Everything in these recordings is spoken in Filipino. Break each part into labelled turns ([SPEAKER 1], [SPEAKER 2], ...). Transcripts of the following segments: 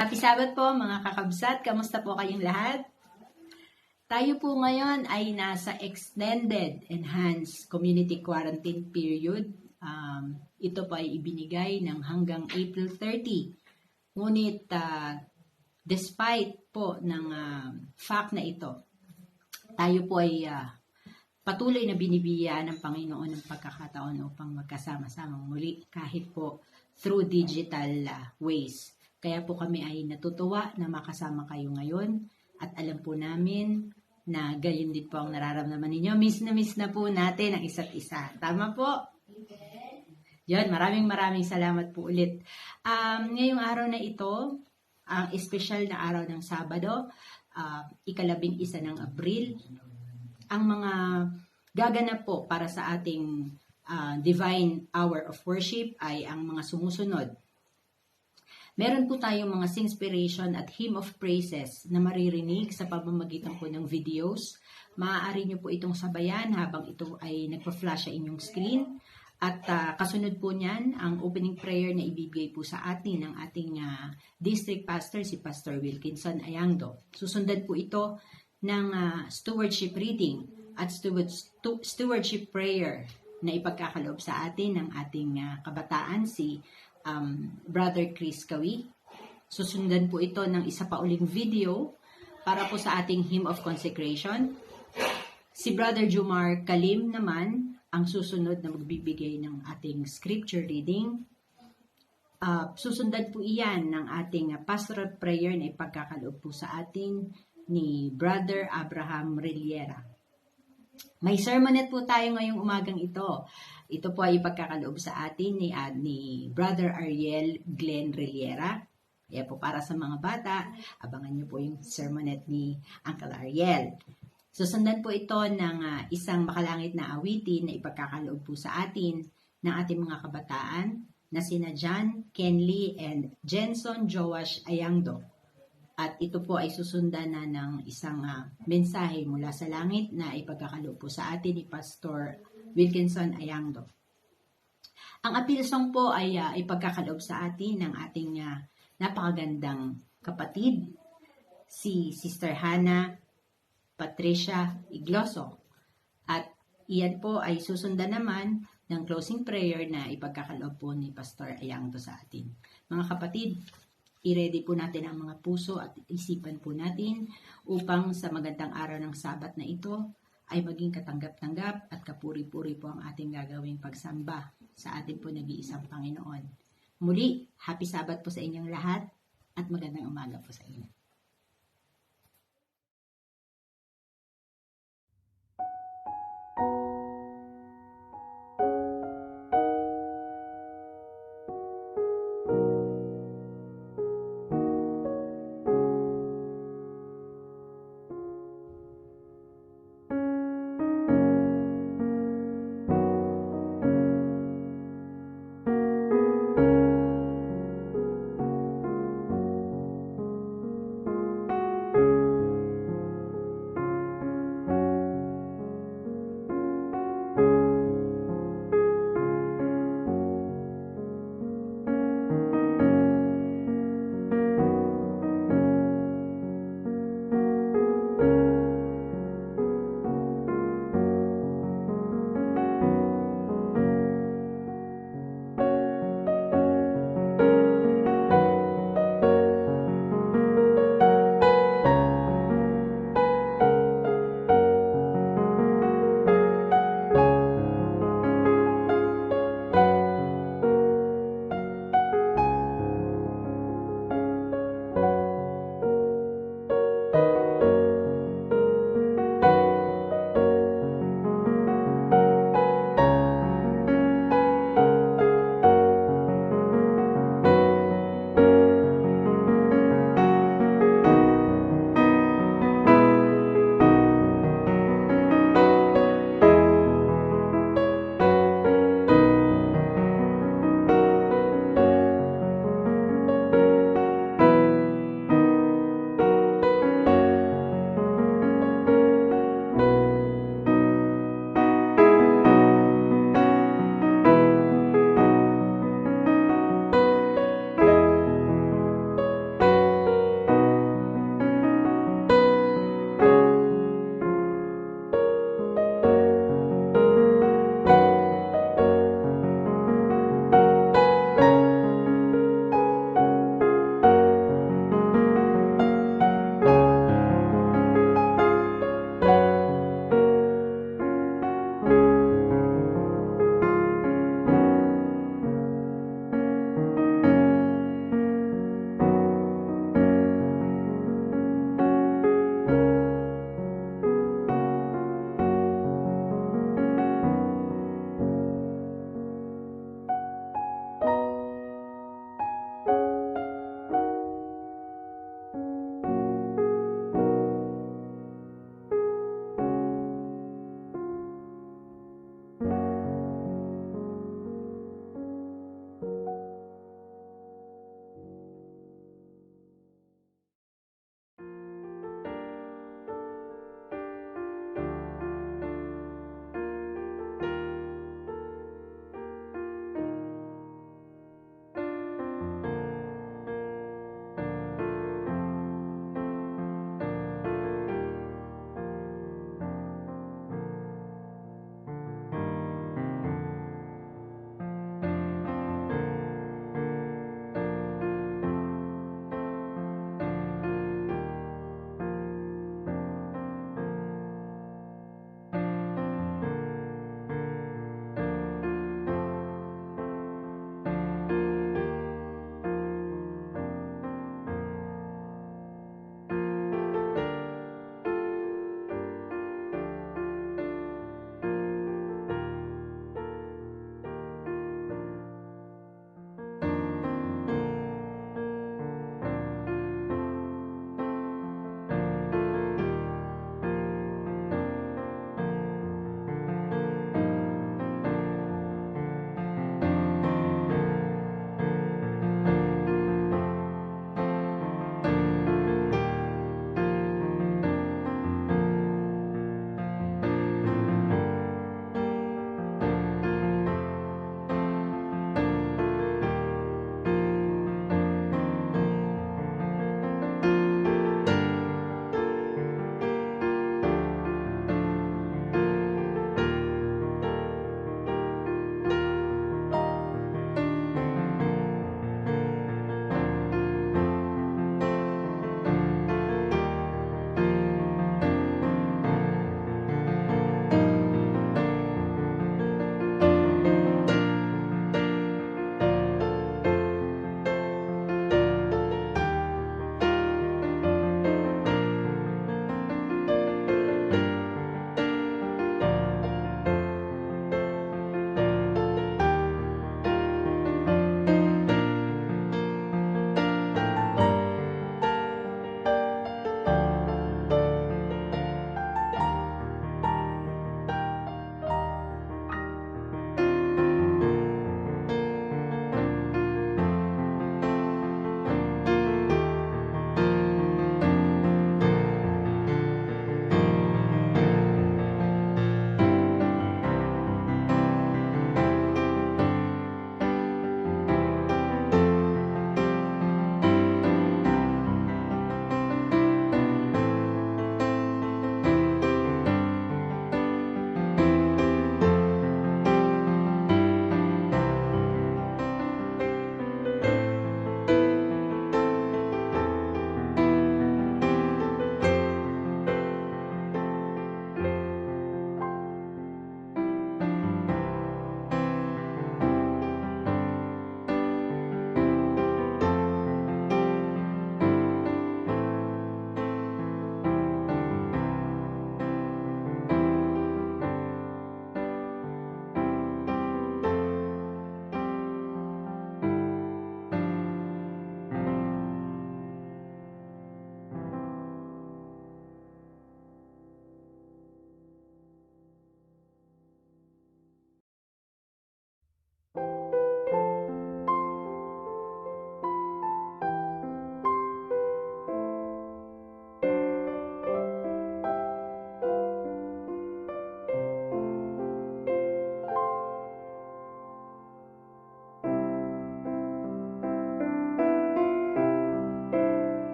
[SPEAKER 1] Happy Sabbath po mga kakabsat. Kamusta po kayong lahat? Tayo po ngayon ay nasa extended enhanced community quarantine period. Ito po ay ibinigay ng hanggang April 30. Ngunit despite po ng fact na ito, tayo po ay patuloy na binibiyayaan ng Panginoon ng pagkakataon upang magkasama-samang muli kahit po through digital ways. Kaya po kami ay natutuwa na makasama kayo ngayon at alam po namin na gayon din po ang nararamdaman ninyo. Miss na po natin ang isa't isa. Tama po? Yan, maraming salamat po ulit. Ngayong araw na ito, ang espesyal na araw ng Sabado, ika-11 ng Abril, ang mga gaganap po para sa ating divine hour of worship ay ang mga sumusunod. Meron po tayong mga inspiration at hymn of praises na maririnig sa pamamagitan po ng videos. Maaari nyo po itong sabayan habang ito ay nagpa-flash sa inyong screen. At kasunod po niyan, ang opening prayer na ibibigay po sa atin ng ating district pastor, si Pastor Wilkinson Ayangdo. Susundan po ito ng stewardship reading at stewardship prayer na ipagkakaloob sa atin ng ating kabataan, si Brother Chris Kawi. Susundan po ito ng isa pa uling video para po sa ating hymn of consecration. Si Brother Jumar Kalim naman ang susunod na magbibigay ng ating scripture reading. Susundan po iyan ng ating pastoral prayer na ipagkakaloob po sa atin ni Brother Abraham Reliera. May sermonette po tayo ngayong umagang ito. Ito po ay ipagkakaloob sa atin ni Brother Ariel Glenn Reliera. Kaya po para sa mga bata, abangan niyo po yung sermonette ni Uncle Ariel. Susundan po ito ng isang makalangit na awitin na ipagkakaloob po sa atin ng ating mga kabataan na sina John Kenley and Jenson Joash Ayangdo. At ito po ay susundan na ng isang mensahe mula sa langit na ipagkakaloob po sa atin ni Pastor Wilkinson Ayangdo. Ang appeal song po ay ipagkakaloob sa atin ng ating napakagandang kapatid, si Sister Hannah Patricia Igloso. At iyan po ay susundan naman ng closing prayer na ipagkakaloob po ni Pastor Ayangdo sa atin. Mga kapatid, i-ready po natin ang mga puso at isipan po natin upang sa magandang araw ng Sabat na ito ay maging katanggap-tanggap at kapuri-puri po ang ating gagawing pagsamba sa ating po nag-iisang Panginoon. Muli, happy Sabat po sa inyong lahat at magandang umaga po sa inyo.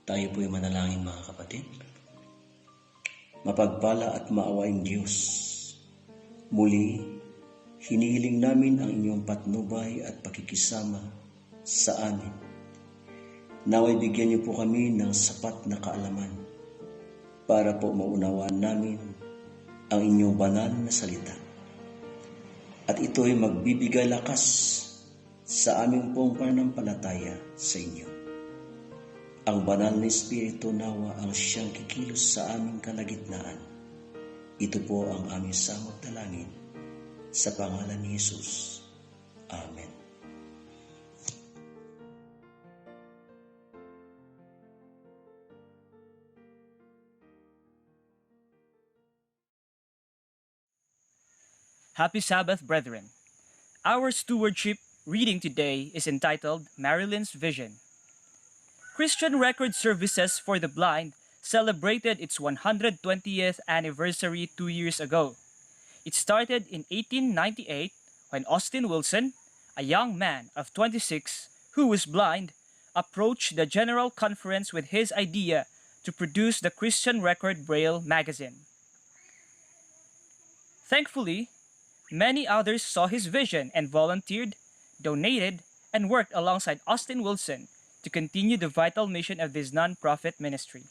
[SPEAKER 2] Tayo po'y manalangin mga kapatid. Mapagpala at maawaing Diyos, muli hinihiling namin ang inyong patnubay at pakikisama sa amin. Naway bigyan niyo po kami ng sapat na kaalaman para po maunawaan namin ang inyong banal na salita. At ito'y magbibigay lakas sa aming pong pananampalataya sa inyo. Ang banal na Espiritu nawa ang siyang kikilos sa aming kalagitnaan. Ito po ang aming samot dalangin sa pangalan ni Jesus. Amen.
[SPEAKER 3] Happy Sabbath, brethren. Our stewardship reading today is entitled Marilyn's Vision. Christian Record Services for the Blind celebrated its 120th anniversary 2 years ago. It started in 1898 when Austin Wilson, a young man of 26 who was blind, approached the General Conference with his idea to produce the Christian Record Braille magazine. Thankfully, many others saw his vision and volunteered, donated, and worked alongside Austin Wilson to continue the vital mission of this non-profit ministry.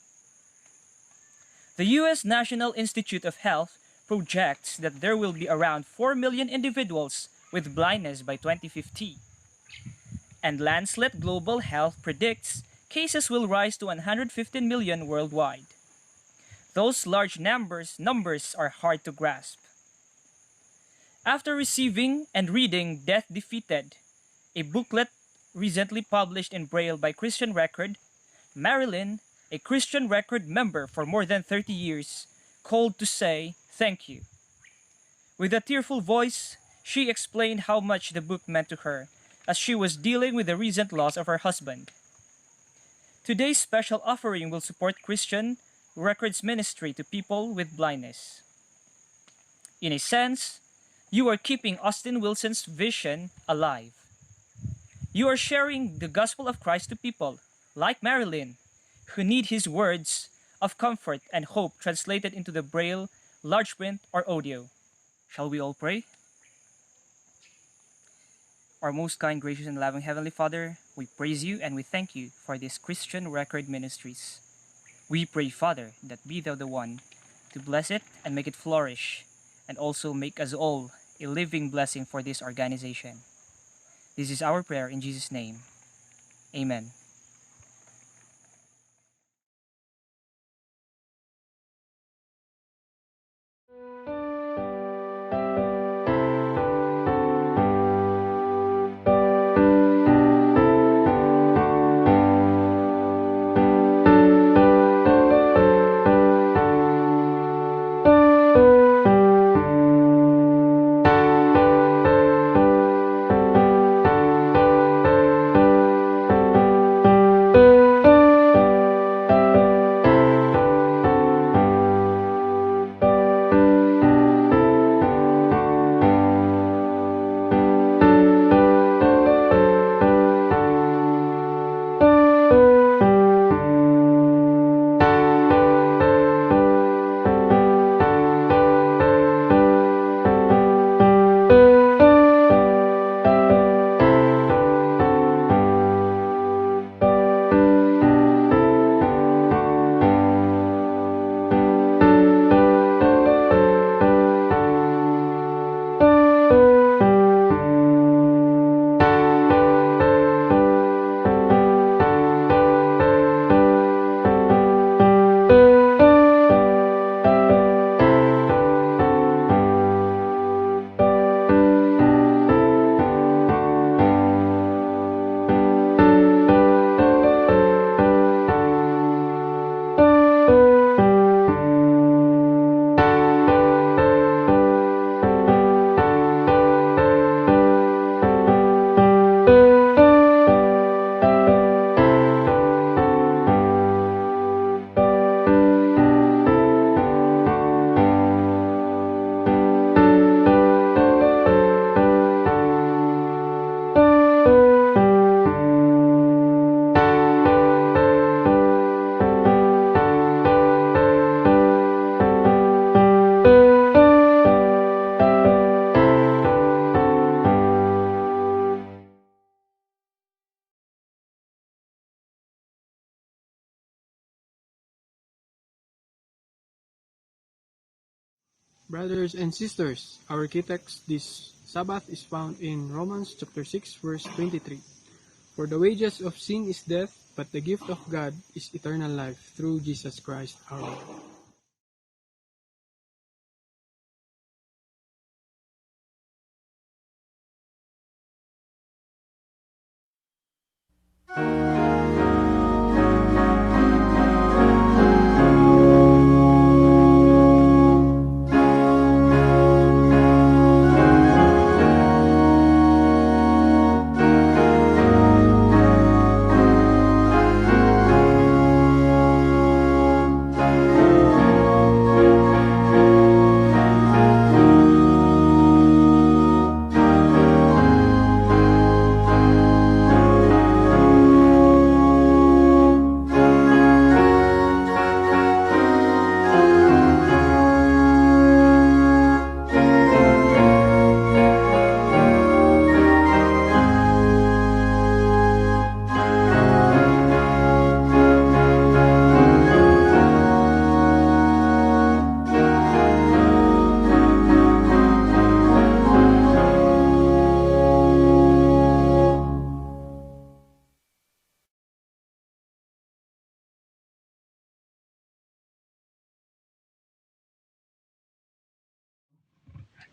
[SPEAKER 3] The U.S. National Institute of Health projects that there will be around 4 million individuals with blindness by 2050. And Lancet Global Health predicts cases will rise to 115 million worldwide. Those large numbers are hard to grasp. After receiving and reading Death Defeated, a booklet recently published in Braille by Christian Record, Marilyn, a Christian Record member for more than 30 years, called to say thank you. With a tearful voice, she explained how much the book meant to her as she was dealing with the recent loss of her husband. Today's special offering will support Christian Records ministry to people with blindness. In a sense, you are keeping Austin Wilson's vision alive. You are sharing the gospel of Christ to people, like Marilyn, who need his words of comfort and hope translated into the Braille, large print, or audio. Shall we all pray? Our most kind, gracious, and loving Heavenly Father, we praise you and we thank you for these Christian Record Ministries. We pray, Father, that be thou the one to bless it and make it flourish, and also make us all a living blessing for this organization. This is our prayer in Jesus' name. Amen.
[SPEAKER 4] Brothers and sisters, our key text this Sabbath is found in Romans chapter 6 verse 23. For the wages of sin is death, but the gift of God is eternal life through Jesus Christ our Lord.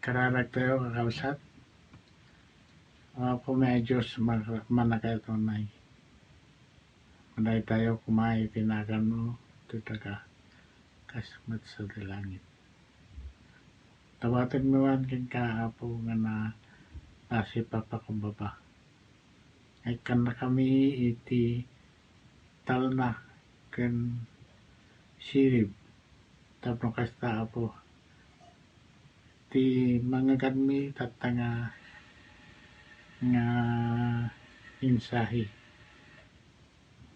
[SPEAKER 5] Kararag tayo kakausap. Kung medyo manakay tunay. Manay tayo kumain tinagan mo. Tutaga kasmat sa langit. Tawatin mo man kin kaapo nga na nasi papakumbaba. Ay kan na kami iti talna ken sirib. Tapno kasta apo. Ti mga kadmi tatanga nga insahi.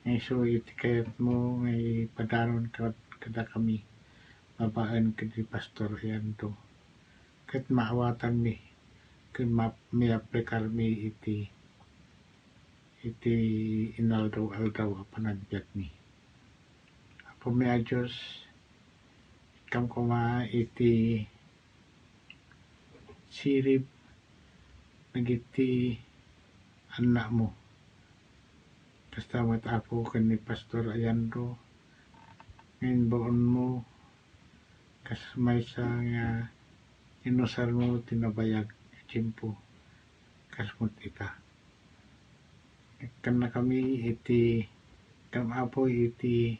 [SPEAKER 5] Ngay so iti kayat mo ngay padaron kada kami babaan kadi pastor yan to. Kat maawatan mi ken may aplikar mi iti inaldaw panagbiat mi. Apo mi Diyos kam kuma iti sirib nagiti anak mo. Kastamat apo ken ni pastor ayan do. Ngayon baon mo kas may sa nga inusal mo tinabayag chimpo kasmut ita. Kan na kami iti kam apo iti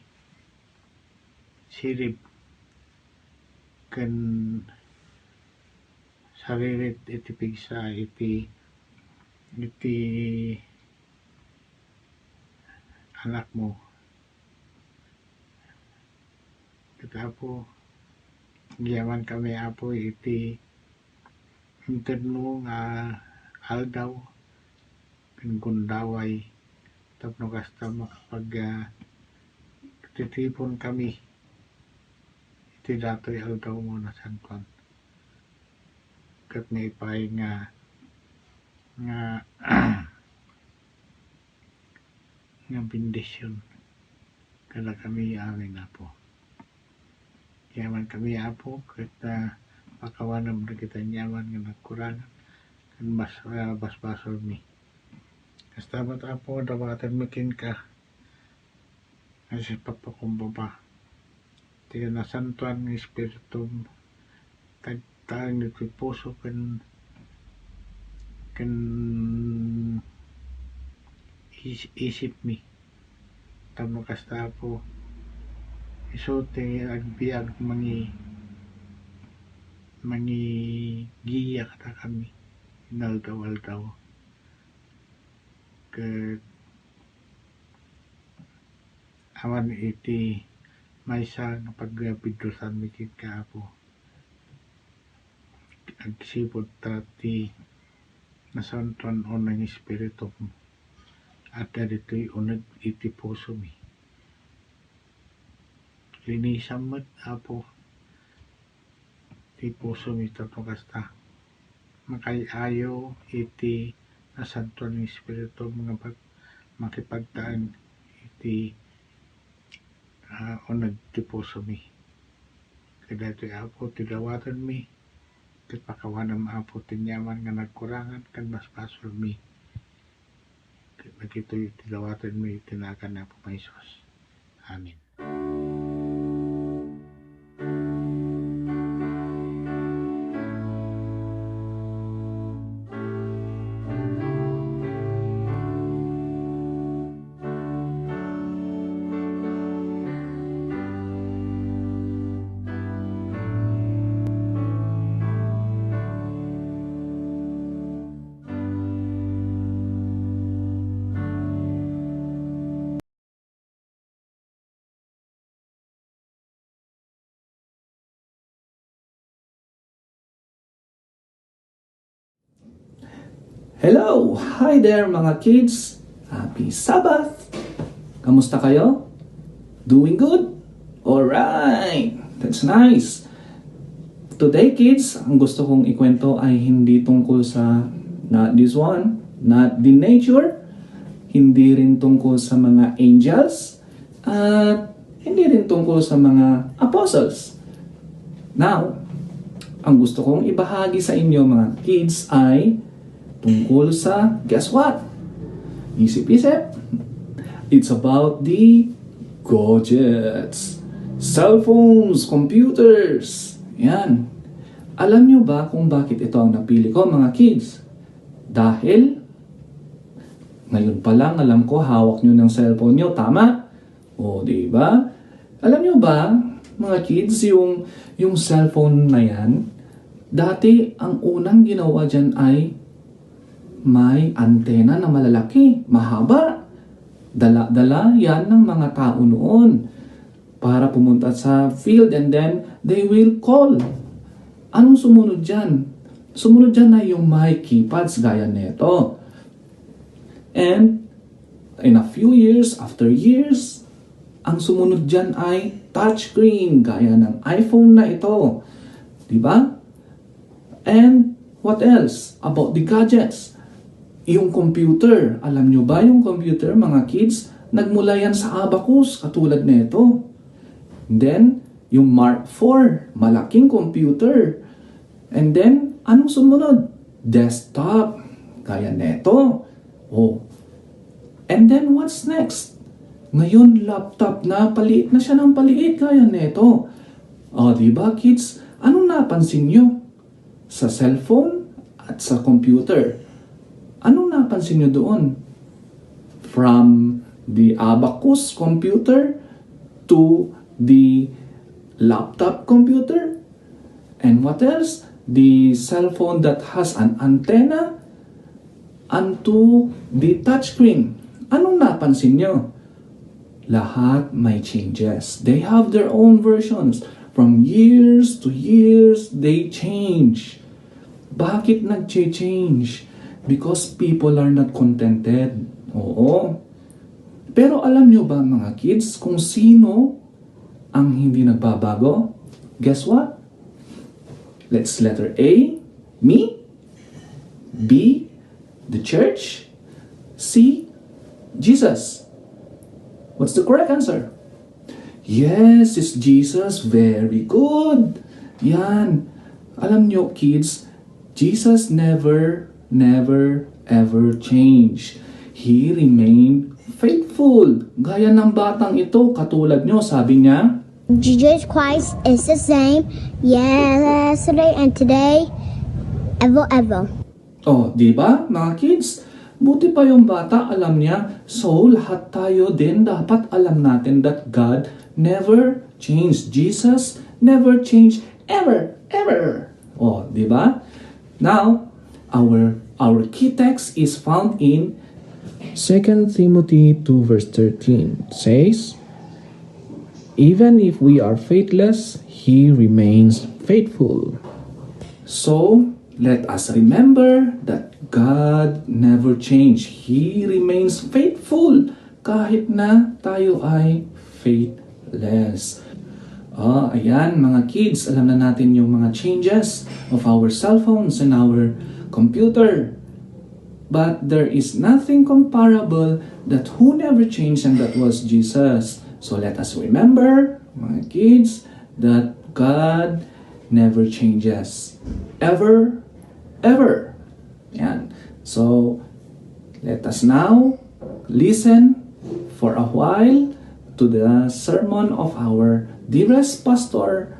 [SPEAKER 5] sirib ken saririt iti pigsa iti anak mo. Kita apo giyaman kami apo iti hinted mo nga aldaw ken gundaway tapno kasta makapag titipon kami iti datoy aldaw mo na santuan. Kat nga ipay nga nga bendisyon kada kami amin apo. Yaman kami apo kat pakawanam na kita nyaman nga nagkurangan kan basbasol mi. Kastamat apo dawatan makin ka kasi papakumbaba. Tiga na santuan ng espiritu tagtaang nagpipuso kan isip mi. Tamo kasta po isote agbiag mangi giya kata kami inaldaw-aldaw ke awan iti maysa nga pagbidusan mi kit kaapo agsipod tati nasantuan o ng espiritu mo at dito'y unag iti puso mi. Linisan mo't apo ti puso mi tapno kasta makayayo iti nasantuan ng espiritu mga makipagtaan iti unag ti puso mi. Kada ito'y apo, tidawatan mi. Kat pakawanam apo, tinyaman nga nagkurangan, kan mas pasol mi. Kat ito'y tidawatan mi, tinakan na po Paisos. Amen.
[SPEAKER 6] Hello! Hi there mga kids! Happy Sabbath! Kamusta kayo? Doing good? Alright! That's nice! Today kids, ang gusto kong ikwento ay hindi tungkol sa not this one, not the nature, hindi rin tungkol sa mga angels, at hindi rin tungkol sa mga apostles. Now, ang gusto kong ibahagi sa inyo mga kids ay tungkol sa, guess what? Isip-isip. It's about the gadgets. Cellphones, computers. Yan. Alam nyo ba kung bakit ito ang napili ko mga kids? Dahil, ngayon pa lang alam ko hawak nyo ng cellphone nyo, tama? O, diba? Alam nyo ba, mga kids, yung cellphone na yan, dati ang unang ginawa dyan ay may antena na malalaki, mahaba. Dala-dala yan ng mga tao noon para pumunta sa field and then they will call. Anong sumunod dyan? Sumunod dyan na yung may keypads gaya nito. And in a few years, after years, ang sumunod dyan ay touchscreen gaya ng iPhone na ito. Diba? And what else about the gadgets? Yung computer, alam nyo ba yung computer, mga kids? Nagmula yan sa abacus, katulad nito. Then, yung Mark IV, malaking computer. And then, anong sumunod? Desktop, kaya neto. Oh. And then, what's next? Ngayon, laptop na, paliit na siya ng paliit, kaya neto. Oh, diba, kids? Anong napansin nyo? Sa cellphone at sa computer. Anong napansin nyo doon? From the abacus computer to the laptop computer? And what else? The cell phone that has an antenna unto the touchscreen. Anong napansin nyo? Lahat may changes. They have their own versions. From years to years, they change. Bakit nag-change? Because people are not contented. Oo. Pero alam nyo ba mga kids kung sino ang hindi nagbabago? Guess what? Let's letter A, me. B, the church. C, Jesus. What's the correct answer? Yes, it's Jesus. Very good. Yan. Alam nyo kids, Jesus never ever change. He remained faithful. Gaya ng batang ito, katulad nyo, sabi niya,
[SPEAKER 7] Jesus Christ is the same yesterday and today, ever.
[SPEAKER 6] oh, di ba, mga kids? Buti pa yung bata, alam niya. So, lahat tayo din dapat alam natin that God never changed. Jesus never changed ever. Oh, di ba? Now, our key text is found in 2 Timothy 2 verse 13 says, even if we are faithless, He remains faithful. So, let us remember that God never changed. He remains faithful kahit na tayo ay faithless. Ayan mga kids, alam na natin yung mga changes of our cell phones and our computer. But there is nothing comparable that who never changed, and that was Jesus. So let us remember, mga kids, that God never changes. Ever, ever. Yan. So, let us now listen for a while to the sermon of our dearest pastor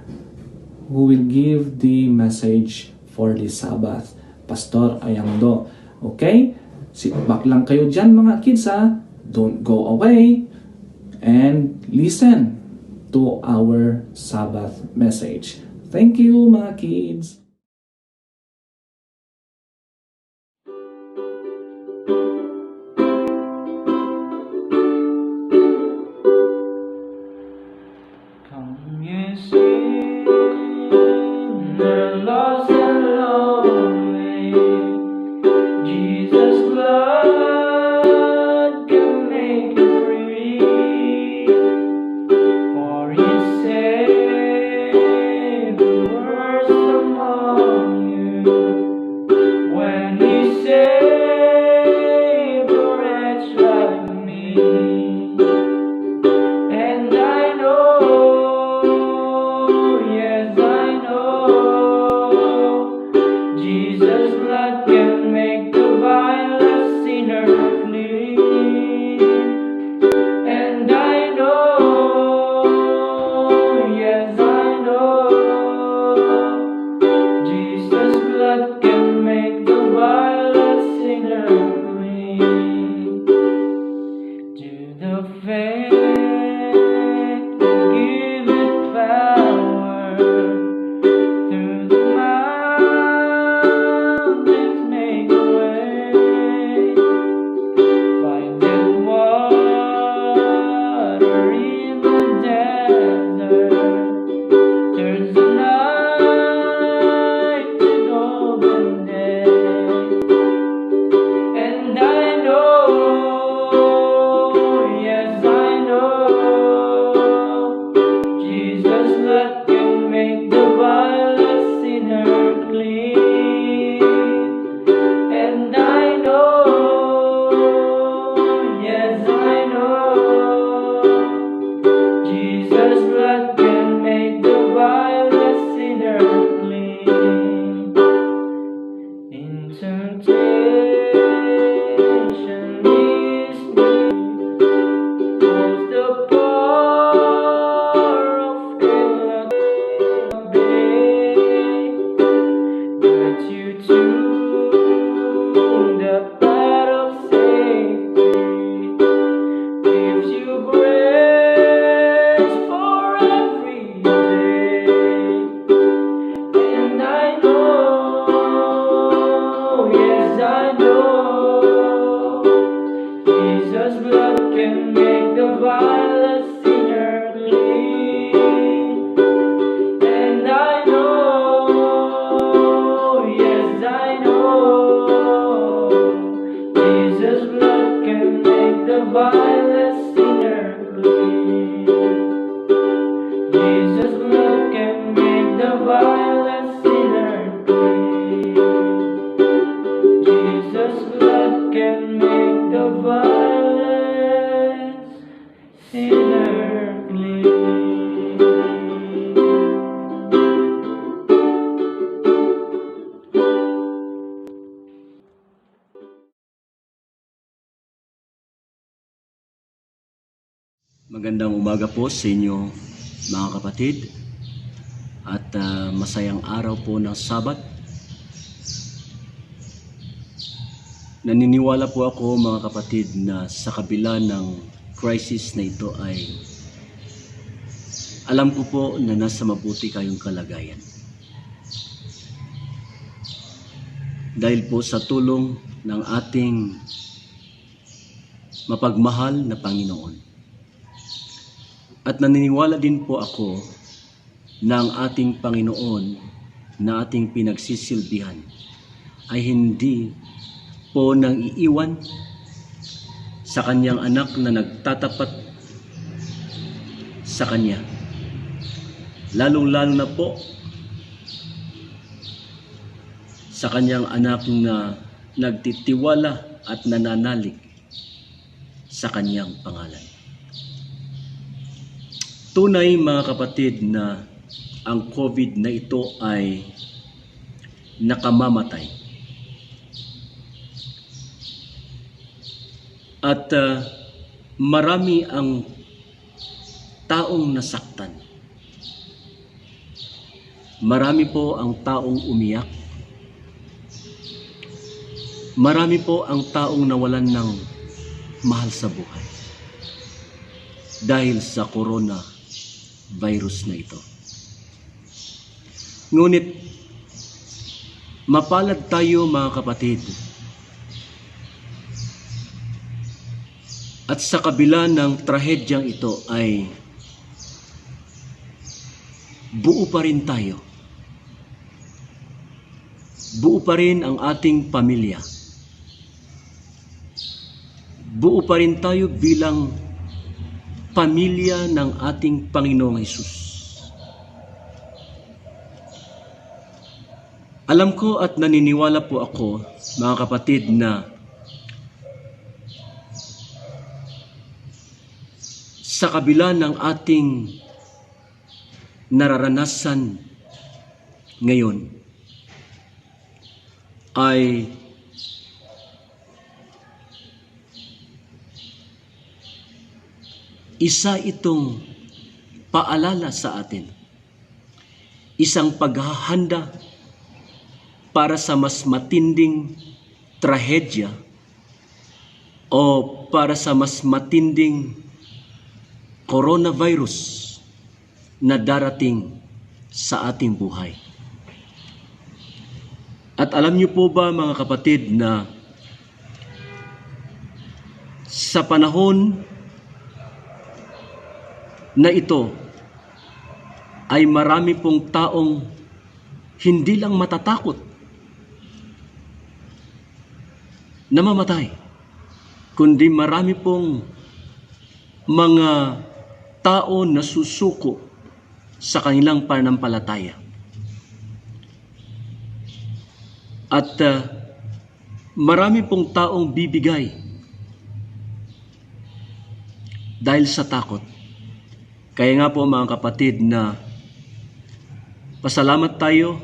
[SPEAKER 6] who will give the message for this Sabbath, Pastor Ayangdo. Okay? Sit back lang kayo dyan mga kids ha. Don't go away and listen to our Sabbath message. Thank you mga kids.
[SPEAKER 8] Come ye sinner, lost and lonely, Jesus' blood can make you free. For He saved the worst among you, when He saved a wretch like me. And I know, yes I know, Jesus' blood can make the vilest sinner clean. And I know, yes I know, Jesus' blood can make the vilest sinner clean. To the faith give it power, through the mountains make a way, find that water in the desert, turns the night to golden day. And I know, yes I know, Jesus' blood can make the vilest sinner clean. And I know, yes I know, Jesus' blood can make the vilest sinner clean. In temptation is holds the power of hell at bay, guides you to the path of safety, gives you grace for every day. And I know, yes I know, Jesus' blood can make the vilest sinner clean. And I know, yes I know, Jesus' blood can make the vilest sinner clean. Jesus' blood can make the vilest sinner clean. Jesus' blood can make the vilest sinner clean.
[SPEAKER 2] Magandang umaga po sa inyo mga kapatid at masayang araw po ng Sabat. Naniniwala po ako mga kapatid na sa kabila ng crisis na ito ay alam ko po na nasa mabuti kayong kalagayan. Dahil po sa tulong ng ating mapagmahal na Panginoon. At naniniwala din po ako na ang ating Panginoon na ating pinagsisilbihan ay hindi po nang iiwan sa kanyang anak na nagtatapat sa kanya. Lalong-lalo na po sa kanyang anak na nagtitiwala at nananalig sa kanyang pangalan. Tunay mga kapatid na ang COVID na ito ay nakamamatay. At marami ang taong nasaktan. Marami po ang taong umiyak. Marami po ang taong nawalan ng mahal sa buhay dahil sa coronavirus na ito. Ngunit mapalad tayo mga kapatid, at sa kabila ng trahedyang ito ay buo pa rin tayo. Buo pa rin ang ating pamilya. Buo pa rin tayo bilang pamilya ng ating Panginoong Hesus. Alam ko at naniniwala po ako, mga kapatid, na sa kabila ng ating nararanasan ngayon ay isa itong paalala sa atin, isang paghahanda para sa mas matinding trahedya o para sa mas matinding coronavirus na darating sa ating buhay. At alam niyo po ba mga kapatid na sa panahon na ito ay marami pong taong hindi lang matatakot na mamatay, kundi marami pong mga tao na susuko sa kanilang pananampalataya. At marami pong taong bibigay dahil sa takot. Kaya nga po mga kapatid na pasalamat tayo.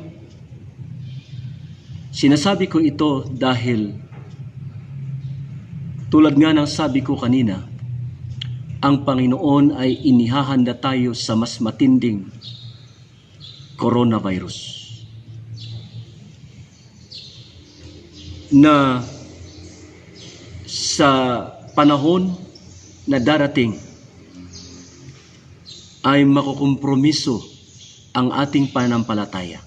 [SPEAKER 2] Sinasabi ko ito dahil tulad nga ng sabi ko kanina, ang Panginoon ay inihahanda tayo sa mas matinding coronavirus na sa panahon na darating ay makukompromiso ang ating pananampalataya.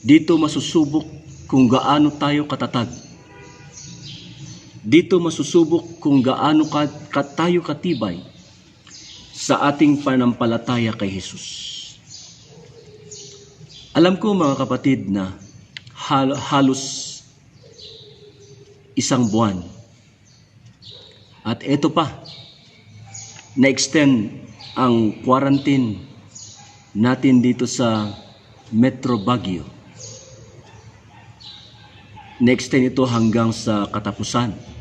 [SPEAKER 2] Dito masusubok kung gaano tayo katatag. Dito masusubok kung gaano tayo katibay sa ating pananampalataya kay Jesus. Alam ko mga kapatid na halos isang buwan. At ito pa, na-extend ang quarantine natin dito sa Metro Baguio. Na-extend ito hanggang sa katapusan.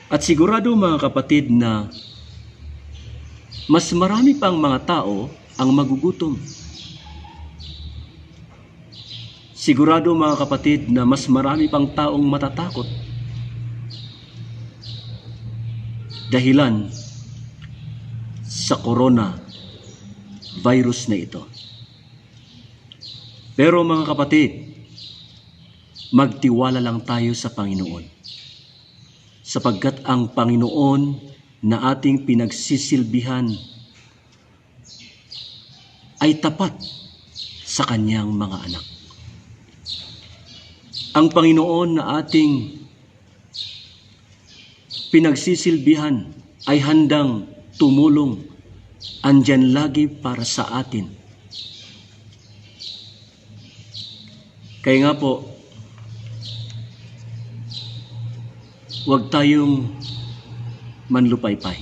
[SPEAKER 2] At sigurado mga kapatid na mas marami pang mga tao ang magugutom. Sigurado mga kapatid na mas marami pang taong matatakot dahilan sa corona virus na ito. Pero mga kapatid, magtiwala lang tayo sa Panginoon, sapagkat ang Panginoon na ating pinagsisilbihan ay tapat sa kanyang mga anak. Ang Panginoon na ating pinagsisilbihan ay handang tumulong, andyan lagi para sa atin. Kaya nga po, huwag tayong manlupaypay.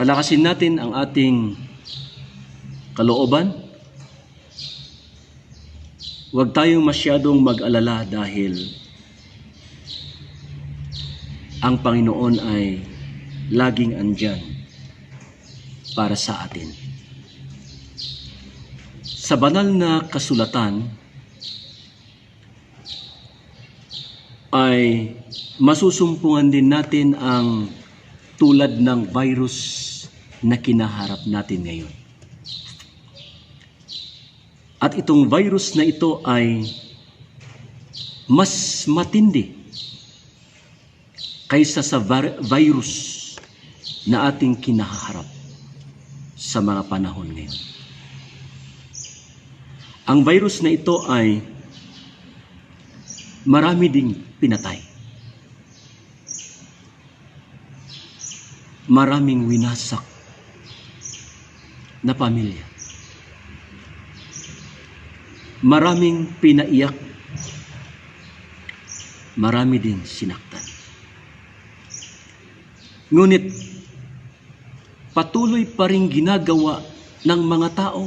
[SPEAKER 2] Palakasin natin ang ating kalooban. Huwag tayong masyadong mag-alala dahil ang Panginoon ay laging andyan para sa atin. Sa banal na kasulatan ay masusumpungan din natin ang tulad ng virus na kinaharap natin ngayon. At itong virus na ito ay mas matindi kaysa sa virus na ating kinaharap sa mga panahon ngayon. Ang virus na ito ay marami ding pinatay. Maraming winasak na pamilya. Maraming pinaiyak. Marami din sinaktan. Ngunit patuloy pa rin ginagawa ng mga tao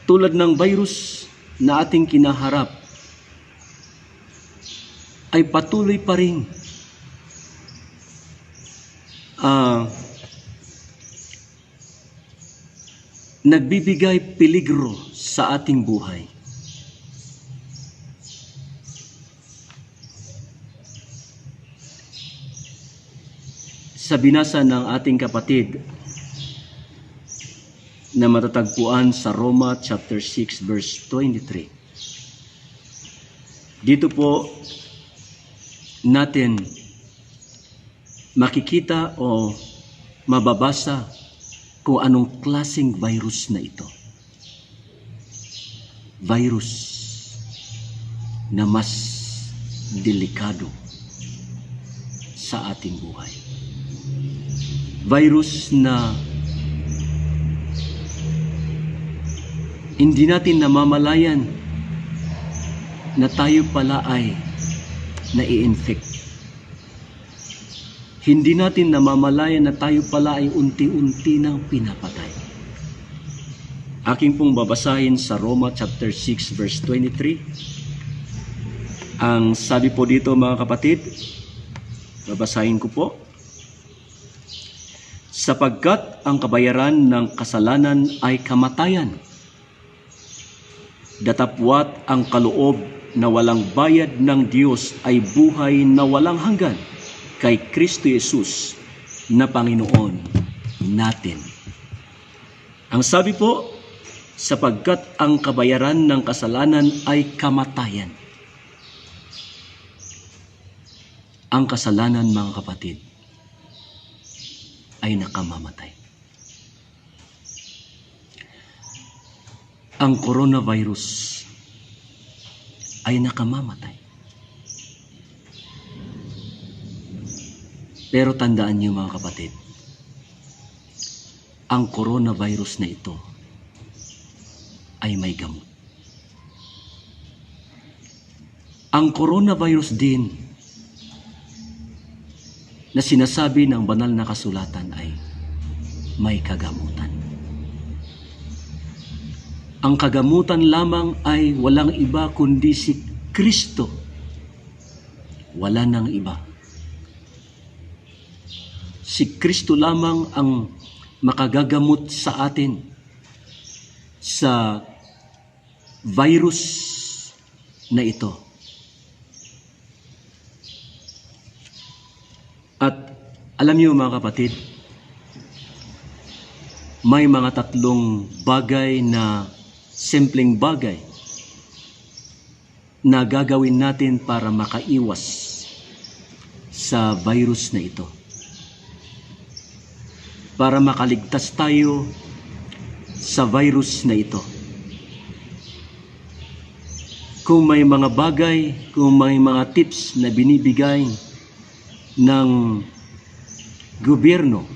[SPEAKER 2] tulad ng virus na ating kinaharap ay patuloy pa rin nagbibigay peligro sa ating buhay. Sa binasa ng ating kapatid na matatagpuan sa Roma chapter 6 verse 23. Dito po natin makikita o mababasa kung anong klaseng virus na ito. Virus na mas delikado sa ating buhay. Virus na hindi natin namamalayan na tayo pala ay nai-infect. Hindi natin namamalayan na tayo pala ay unti-unti nang pinapatay. Aking pong babasahin sa Roma chapter 6 verse 23. Ang sabi po dito mga kapatid, babasahin ko po. Sapagkat ang kabayaran ng kasalanan ay kamatayan, datapwat ang kaloob na walang bayad ng Diyos ay buhay na walang hanggan kay Kristo Jesus na Panginoon natin. Ang sabi po, sapagkat ang kabayaran ng kasalanan ay kamatayan. Ang kasalanan, mga kapatid, ay nakamamatay. Ang coronavirus ay nakamamatay. Pero tandaan niyo mga kapatid, ang coronavirus na ito ay may gamot. Ang coronavirus din na sinasabi ng banal na kasulatan ay may kagamutan. Ang kagamutan lamang ay walang iba kundi si Kristo. Wala nang iba. Si Kristo lamang ang makagagamot sa atin sa virus na ito. At alam niyo mga kapatid, may mga tatlong bagay na simpleng bagay na gagawin natin para makaiwas sa virus na ito. Para makaligtas tayo sa virus na ito. Kung may mga bagay, kung may mga tips na binibigay ng gobyerno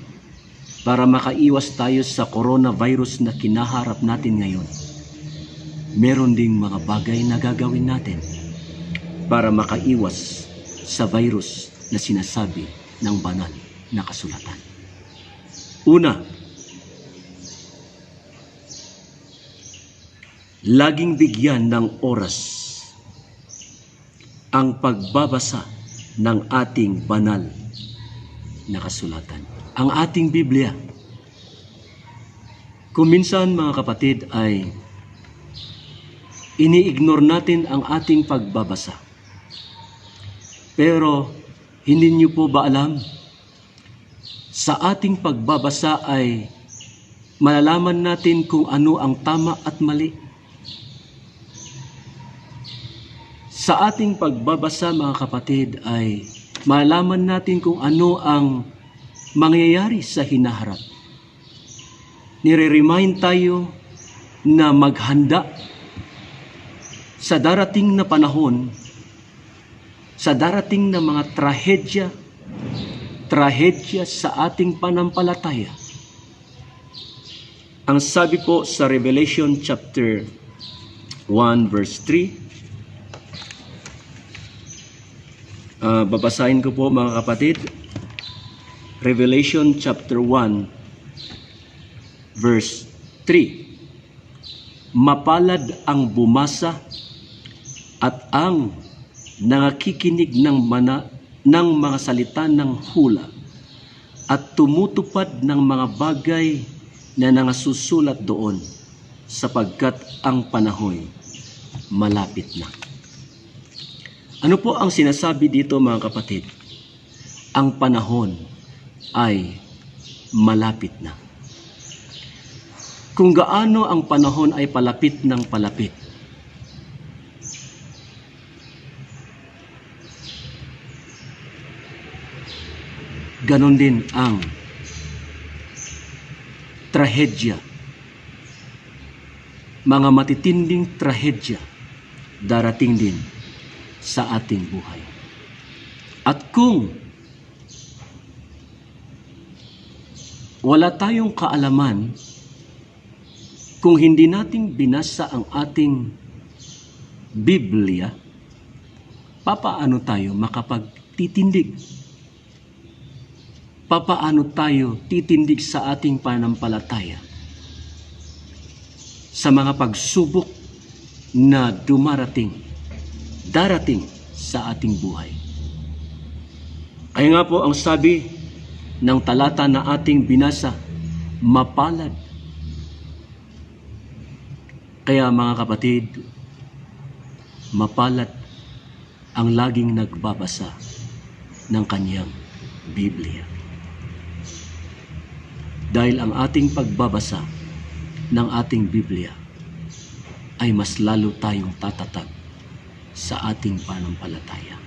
[SPEAKER 2] para makaiwas tayo sa coronavirus na kinaharap natin ngayon, meron ding mga bagay na gagawin natin para makaiwas sa virus na sinasabi ng banal na kasulatan. Una, laging bigyan ng oras ang pagbabasa ng ating banal na kasulatan, ang ating Biblia. Kung minsan mga kapatid ay ini-ignore natin ang ating pagbabasa. Pero hindi niyo po ba alam, sa ating pagbabasa ay malalaman natin kung ano ang tama at mali. Sa ating pagbabasa mga kapatid ay malalaman natin kung ano ang mangyayari sa hinaharap. Nire-remind tayo na maghanda sa darating na panahon, sa darating na mga trahedya sa ating panampalataya. Ang sabi po sa Revelation chapter 1 verse 3, babasahin ko po mga kapatid. Revelation chapter 1 verse 3. Mapalad ang bumasa at ang nangakikinig ng mga salita ng hula at tumutupad ng mga bagay na nangasusulat doon, sapagkat ang panahon malapit na. Ano po ang sinasabi dito mga kapatid? Ang panahon ay malapit na. Kung gaano ang panahon ay palapit ng palapit, ganon din ang trahedya, mga matitinding trahedya darating din sa ating buhay. At kung wala tayong kaalaman, kung hindi natin binasa ang ating Biblia, papaano tayo makapagtitindig? Papaano tayo titindig sa ating pananampalataya sa mga pagsubok na darating sa ating buhay? Kaya nga po ang sabi ng talata na ating binasa, mapalad. Kaya mga kapatid, mapalad ang laging nagbabasa ng kanyang Biblia. Dahil ang ating pagbabasa ng ating Biblia ay mas lalo tayong tatatag sa ating pananampalataya.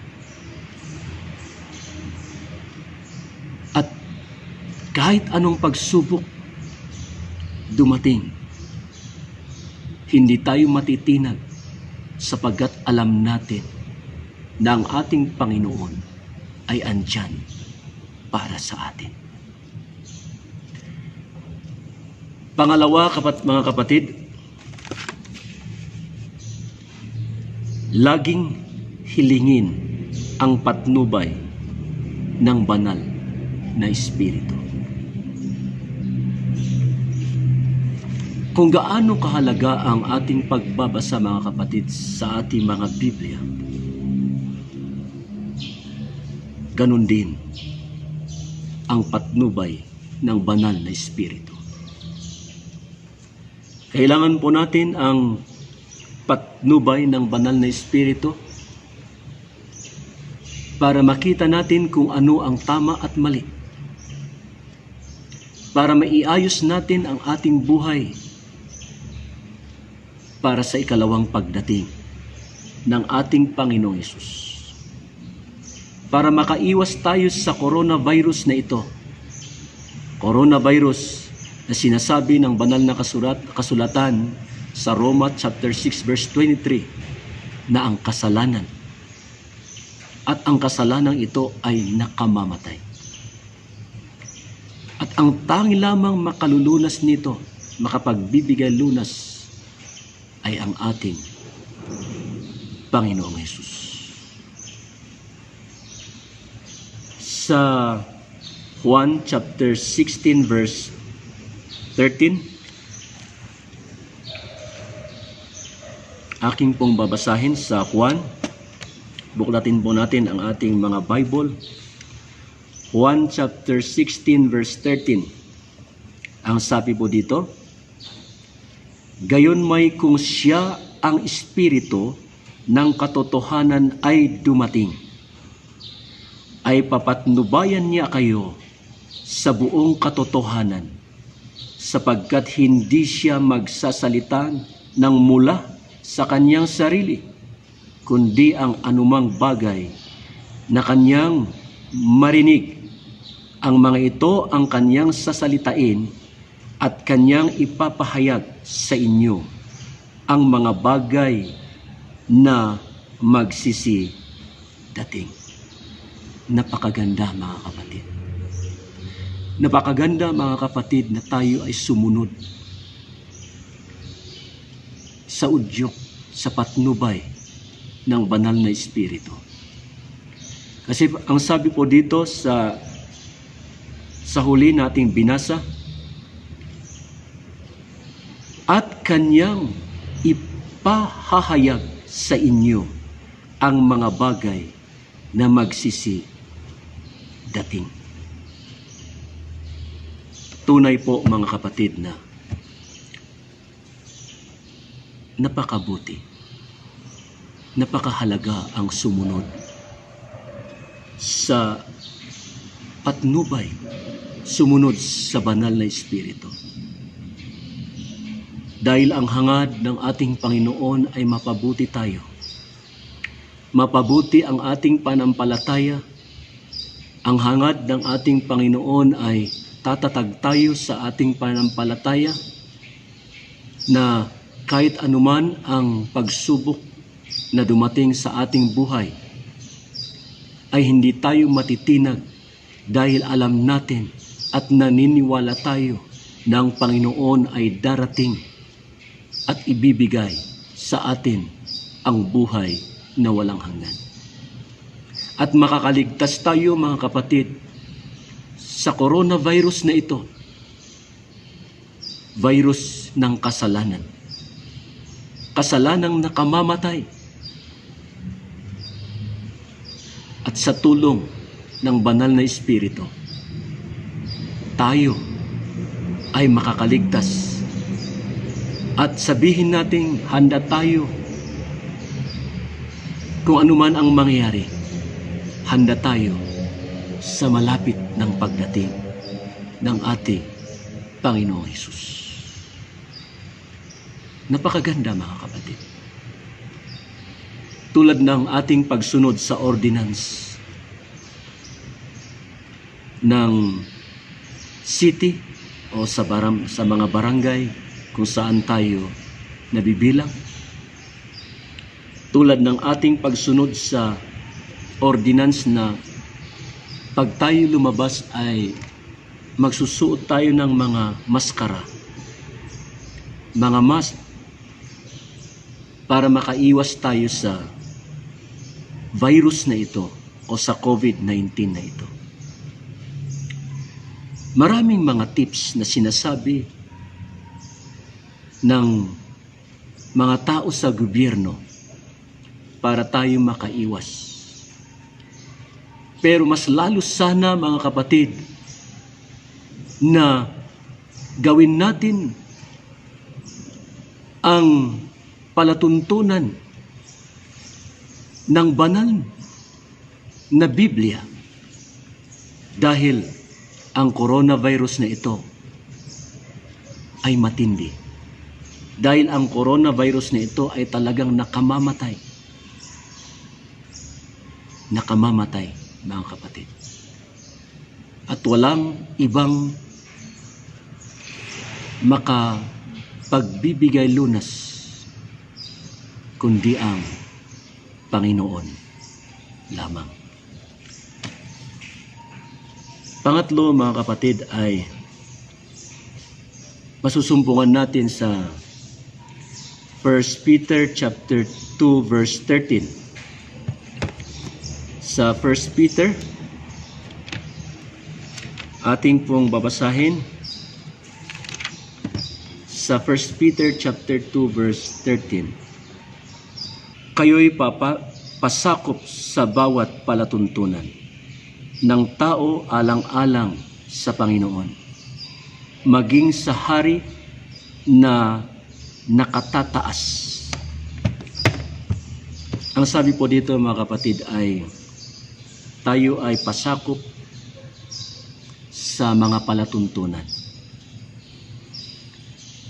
[SPEAKER 2] At kahit anong pagsubok dumating, hindi tayo matitinag sapagkat alam natin na ang ating Panginoon ay andyan para sa atin. Pangalawa, mga kapatid, laging hilingin ang patnubay ng banal na Espiritu. Kung gaano kahalaga ang ating pagbabasa mga kapatid sa ating mga Biblia, ganun din ang patnubay ng banal na Espiritu. Kailangan po natin ang patnubay ng banal na Espiritu para makita natin kung ano ang tama at mali. Para maiayos natin ang ating buhay para sa ikalawang pagdating ng ating Panginoong Hesus. Para makaiwas tayo sa coronavirus na ito. Coronavirus na sinasabi ng banal na kasulatan sa Roma chapter 6 verse 23 na ang kasalanan at ang kasalanang ito ay nakamamatay. At ang tangi lamang makalulunas nito, makapagbibigay lunas, ay ang ating Panginoong Hesus. Sa Juan chapter 16 verse 13, aking pong babasahin sa Juan Buklatin po natin ang ating mga Bible. Juan chapter 16 verse 13. Ang sabi po dito, gayon may kung siya ang Espiritu ng katotohanan ay dumating, ay papatnubayan niya kayo sa buong katotohanan, sapagkat hindi siya magsasalita ng mula sa kanyang sarili, kundi ang anumang bagay na kanyang marinig. Ang mga ito ang kanyang sasalitain at kanyang ipapahayag sa inyo ang mga bagay na dating. Napakaganda mga kapatid. Napakaganda mga kapatid na tayo ay sumunod sa udyok, sa patnubay ng banal na Espiritu. Kasi ang sabi po dito sa huli nating binasa, at kanyang ipahahayag sa inyo ang mga bagay na dating. Tunay po mga kapatid na napakabuti, napakahalaga ang sumunod sa patnubay, sumunod sa banal na Espiritu. Dahil ang hangad ng ating Panginoon ay mapabuti tayo. Mapabuti ang ating panampalataya. Ang hangad ng ating Panginoon ay tatatag tayo sa ating panampalataya na kahit anuman ang pagsubok na dumating sa ating buhay, ay hindi tayo matitinag dahil alam natin at naniniwala tayo na ang Panginoon ay darating at ibibigay sa atin ang buhay na walang hanggan. At makakaligtas tayo mga kapatid sa coronavirus na ito, virus ng kasalanan, kasalanang nakamamatay. At sa tulong ng banal na Espiritu, tayo ay makakaligtas. At sabihin natin, handa tayo. Kung anuman ang mangyari, handa tayo sa malapit ng pagdating ng ating Panginoong Hesus. Napakaganda mga kapatid. Tulad ng ating pagsunod sa ordinance ng city o sa mga barangay kung saan tayo nabibilang. Tulad ng ating pagsunod sa ordinance na pag tayo lumabas ay magsusuot tayo ng mga maskara, mga mask, para makaiwas tayo sa virus na ito o sa COVID-19 na ito. Maraming mga tips na sinasabi ng mga tao sa gobyerno para tayo makaiwas. Pero mas lalo sana mga kapatid na gawin natin ang palatuntunan ng banal na Biblia, dahil ang coronavirus na ito ay matindi. Dahil ang coronavirus na ito ay talagang nakamamatay. Nakamamatay, mga kapatid. At walang ibang makapagbibigay lunas kundi ang Panginoon lamang. Pangatlo, mga kapatid, ay masusumpungan natin sa 1 Peter chapter 2 verse 13. Sa 1 Peter, ating pong babasahin sa 1 Peter chapter 2 verse 13. Kayo'y pasakop sa bawat palatuntunan ng tao alang-alang sa Panginoon, maging sa hari na nakatataas. Ang sabi po dito mga kapatid ay tayo ay pasakop sa mga palatuntunan.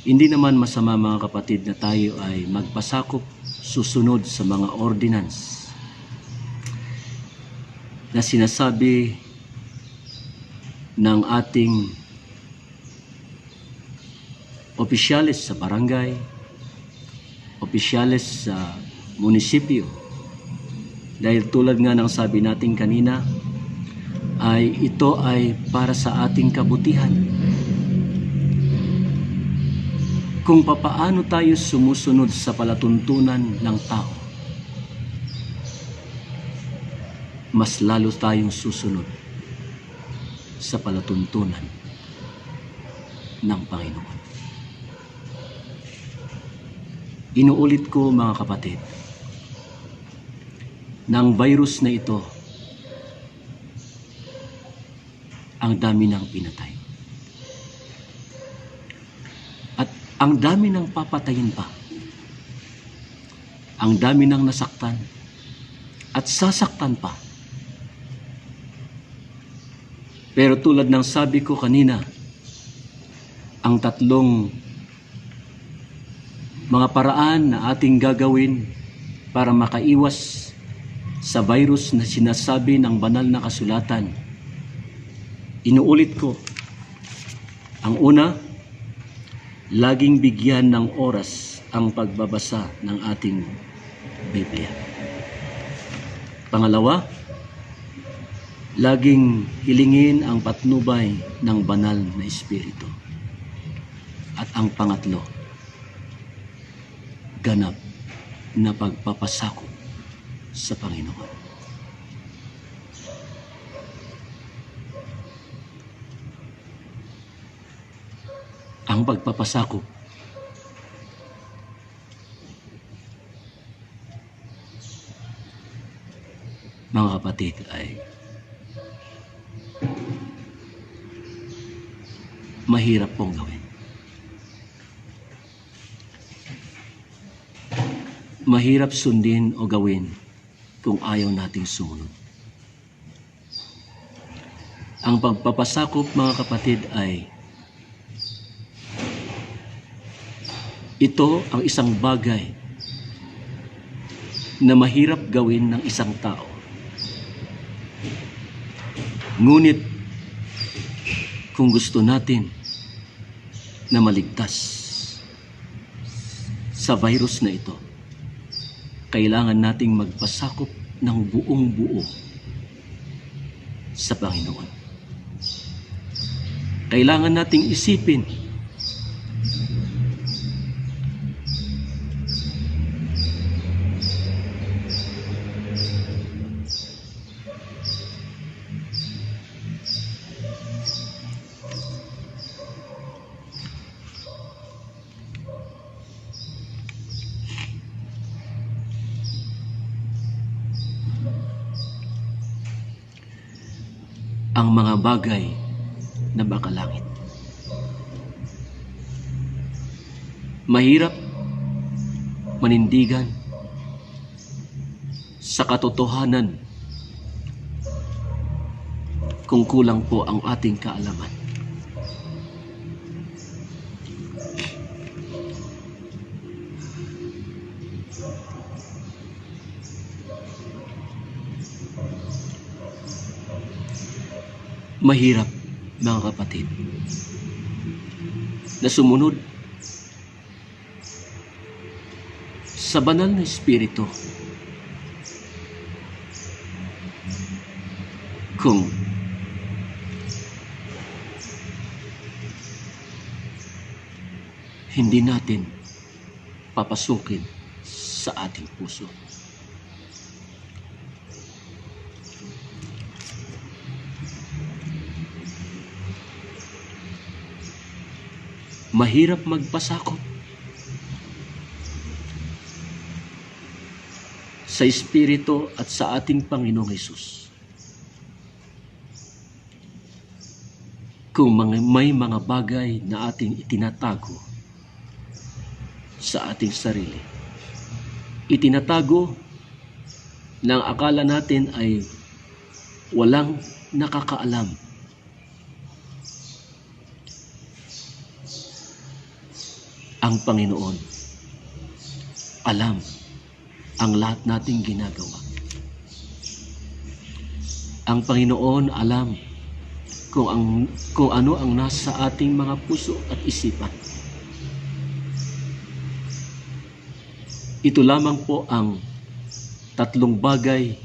[SPEAKER 2] Hindi naman masama mga kapatid na tayo ay magpasakop, susunod sa mga ordinance na sinasabi ng ating opisyales sa barangay, opisyales sa munisipyo. Dahil tulad nga ng sabi natin kanina, ay ito ay para sa ating kabutihan. Kung papaano tayo sumusunod sa palatuntunan ng tao, mas lalo tayong susunod sa palatuntunan ng Panginoon. Inuulit ko mga kapatid, ng virus na ito, ang dami ng pinatay. At ang dami ng papatayin pa. Ang dami ng nasaktan at sasaktan pa. Pero tulad ng sabi ko kanina, ang tatlong mga paraan na ating gagawin para makaiwas sa virus na sinasabi ng banal na kasulatan. Inuulit ko, ang una, laging bigyan ng oras ang pagbabasa ng ating Biblia. Pangalawa, laging hilingin ang patnubay ng banal na Espiritu. At ang pangatlo, ganap na pagpapasakop sa Panginoon. Ang pagpapasakop mga kapatid ay mahirap pong gawin. Mahirap sundin o gawin kung ayaw nating sumunod. Ang pagpapasakop mga kapatid ay ito ang isang bagay na mahirap gawin ng isang tao. Ngunit kung gusto natin na maligtas sa virus na ito, kailangan nating magpasakop ng buong buo sa Panginoon. Kailangan nating isipin ang mga bagay na makalangit. Mahirap manindigan sa katotohanan kung kulang po ang ating kaalaman. Mahirap, mga kapatid, na sumunod sa banal na Espiritu kung hindi natin papasukin sa ating puso. Mahirap magpasakop sa sa Espiritu at sa ating Panginoong Hesus. Kung may mga bagay na ating itinatago sa ating sarili, itinatago na ang akala natin ay walang nakakaalam, ang Panginoon alam ang lahat nating ginagawa. Ang Panginoon alam kung ano ang nasa ating mga puso at isipan. Ito lamang po ang tatlong bagay,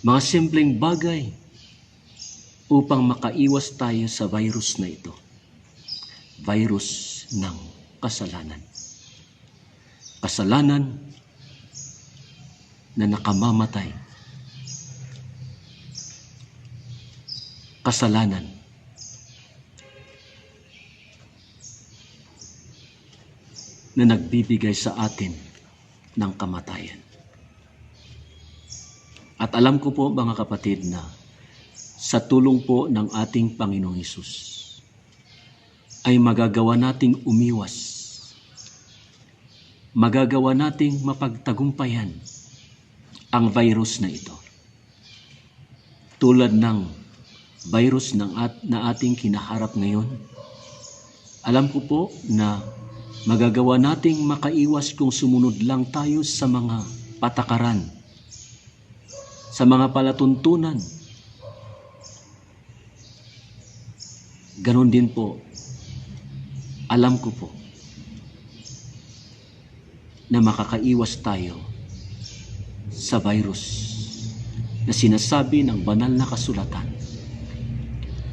[SPEAKER 2] mga simpleng bagay upang makaiwas tayo sa virus na ito. Virus ng kasalanan. Kasalanan na nakamamatay. Kasalanan na nagbibigay sa atin ng kamatayan. At alam ko po mga kapatid na sa tulong po ng ating Panginoong Hesus ay magagawa nating umiwas. Magagawa nating mapagtagumpayan ang virus na ito. Tulad ng virus na ating kinaharap ngayon, alam ko po na magagawa nating makaiwas kung sumunod lang tayo sa mga patakaran, sa mga palatuntunan. Ganon din po, alam ko po na makakaiwas tayo sa virus na sinasabi ng banal na kasulatan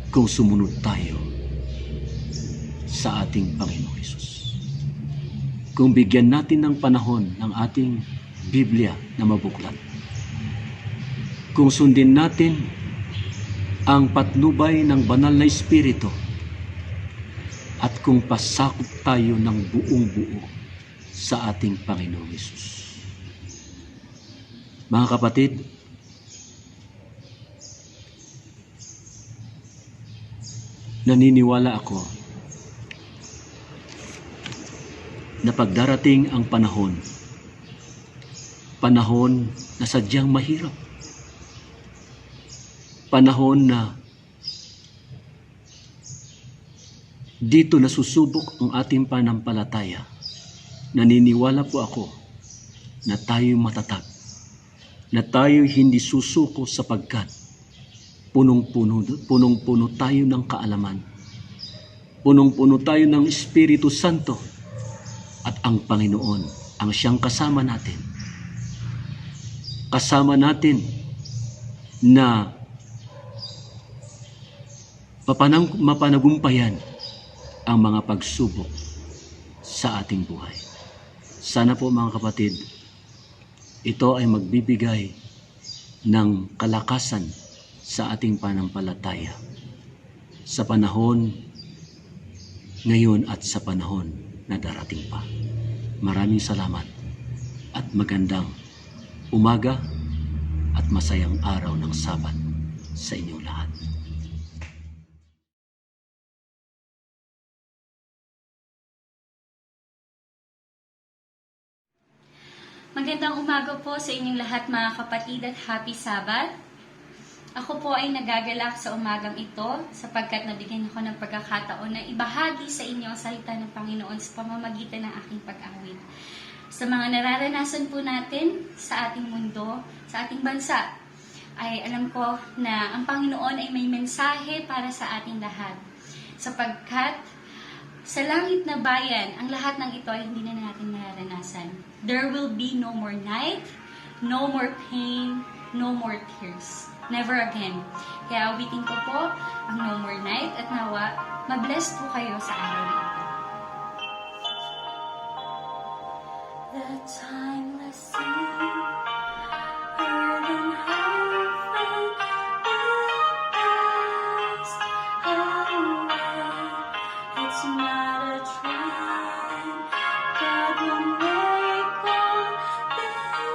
[SPEAKER 2] kung sumunod tayo sa ating Panginoong Hesus. Kung bigyan natin ng panahon ng ating Biblia na mabuklat. Kung sundin natin ang patnubay ng banal na Espiritu at kung pasakop tayo ng buong-buo sa ating Panginoong Hesus. Mga kapatid, naniniwala ako na pagdarating ang panahon na sadyang mahirap, panahon na dito nasusubok ang ating pananampalataya, naniniwala po ako na tayo matatag, na tayo hindi susuko sapagkat punong-puno tayo ng kaalaman. Punong-puno tayo ng Espiritu Santo at ang Panginoon ang siyang kasama natin. Kasama natin na mapanagumpayan ang mga pagsubok sa ating buhay. Sana po mga kapatid, ito ay magbibigay ng kalakasan sa ating pananampalataya sa panahon ngayon at sa panahon na darating pa. Maraming salamat at magandang umaga at masayang araw ng Sabat sa inyong lahat.
[SPEAKER 9] Magandang umaga po sa inyong lahat mga kapatid at happy Sabat. Ako po ay nagagalak sa umagang ito sapagkat nabigyan ako ng pagkakataon na ibahagi sa inyo ang salita ng Panginoon sa pamamagitan ng aking pag-awit. Sa mga nararanasan po natin sa ating mundo, sa ating bansa, ay alam ko na ang Panginoon ay may mensahe para sa ating lahat. Sapagkat sa langit na bayan, ang lahat ng ito ay hindi na natin nararanasan. There will be no more night, no more pain, no more tears. Never again. Kaya awitin ko po ang No More Night at nawa, mabless po kayo sa araw na ito. The timeless sea, earth and heaven will pass away. It's not a dream, God will make all things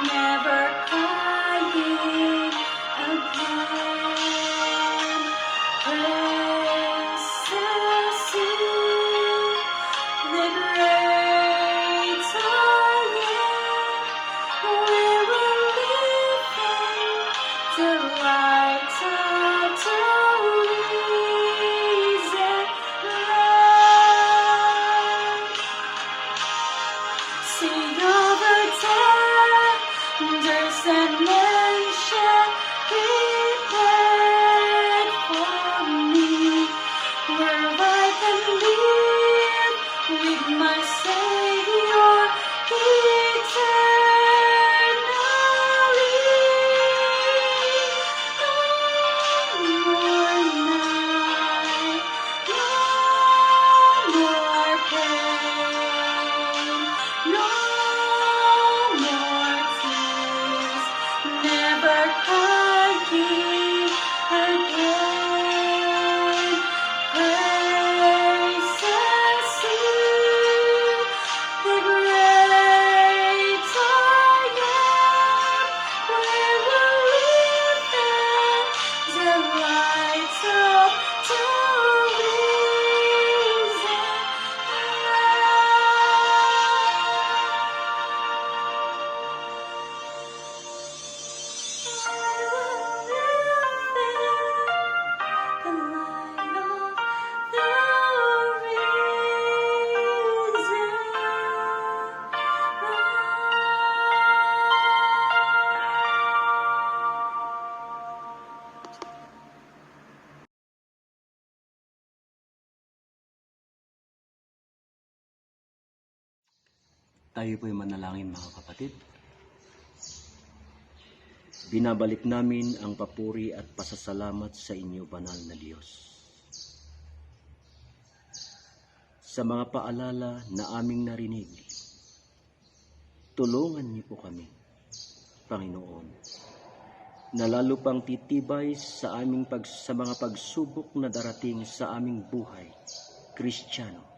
[SPEAKER 9] never crying again. Precious in the great I am, we will live in the light of the risen Lamb. See over tenders and men shall prepared for me, where I can live with my Savior eternally. No more night, no more pain, no more tears, never crying again. Praises in the great I am, we will live in the light of the risen
[SPEAKER 2] Tayo po'y manalangin mga kapatid. Binabalik namin ang papuri at pasasalamat sa inyo, banal na Diyos. Sa mga paalala na aming narinig, tulungan niyo po kami, Panginoon, na lalo pang titibay sa mga pagsubok na darating sa aming buhay, Kristiyano,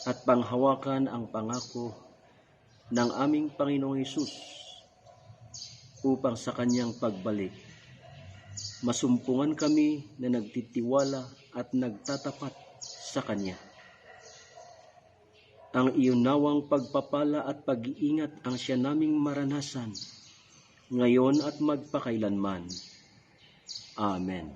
[SPEAKER 2] at panghawakan ang pangako ng aming Panginoong Hesus upang sa kanyang pagbalik, masumpungan kami na nagtitiwala at nagtatapat sa kanya. Ang iyon nawang pagpapala at pag-iingat ang siya naming maranasan, ngayon at magpakailanman. Amen.